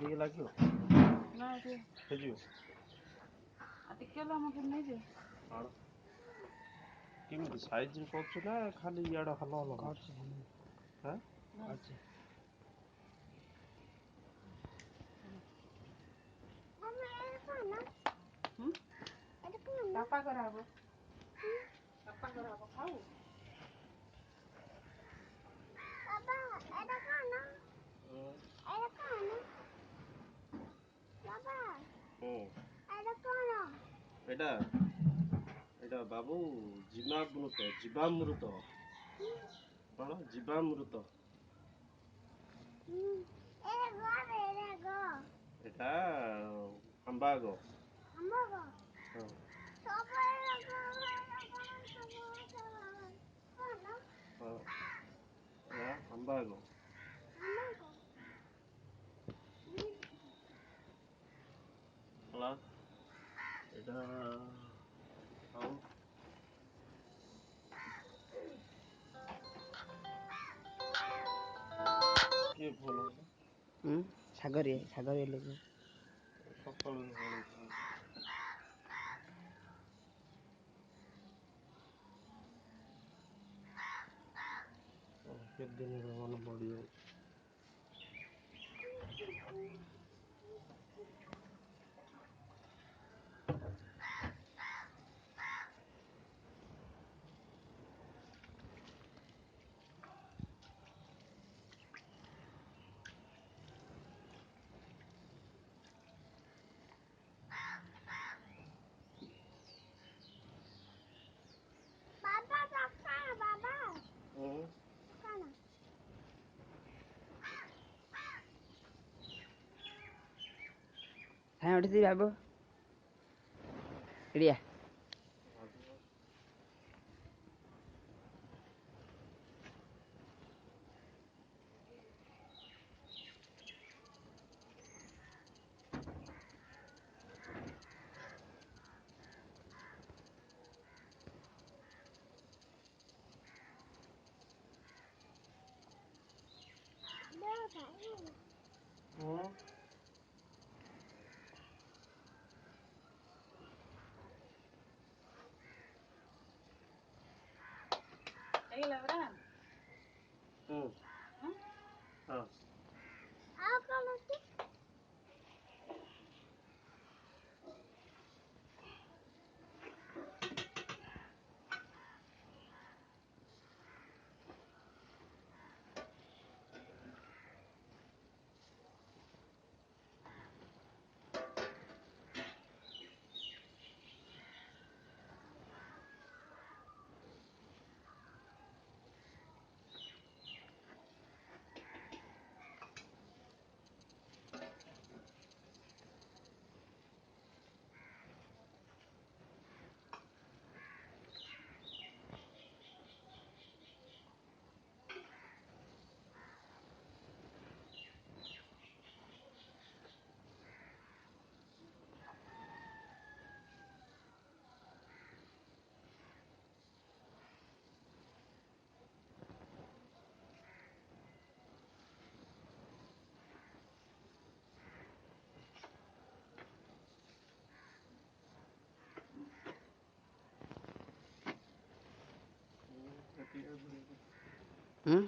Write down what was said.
ଟିକେ ଲାଗିବ ନା ଏଠି ହେଇଯିବ ଟିକେ ହେଲା ମତେ ନେଇଯିବ କେମିତି ସାଇଜରେ କରୁଛୁ ନା ଖାଲି ଇଆଡେ ହଲ ହଲ କରୁଛୁ ହାଁ ଅଛି ବାପା କରାହବ ବାପା କରାହବ ଖାଉ ବାବା ଏଟା କଣ ଏଟା କଣ ବାବା ଏଟା କଣ ଏଟା ଏଟା ବାବୁ ଜୀବାମୃତ କଣ ଜୀବାମୃତ ଏଟା ଆମ୍ବାଗ ହଁ ହଁ ଏଟା ଆମ୍ବାଗ ହେଲା ଏଟା ଆଉ କିଏ ଫୋନ ସାଗରିଆ ଲୋକ ସକାଳୁ କେତେ ଦିନର ମନେ ପଡ଼ିଯାଉଛି ହଁ ଉଠିଛି ବାବୁ ଏଡ଼ିଆ ହେଇଗଲା ପରା ହଁ ହୁଁ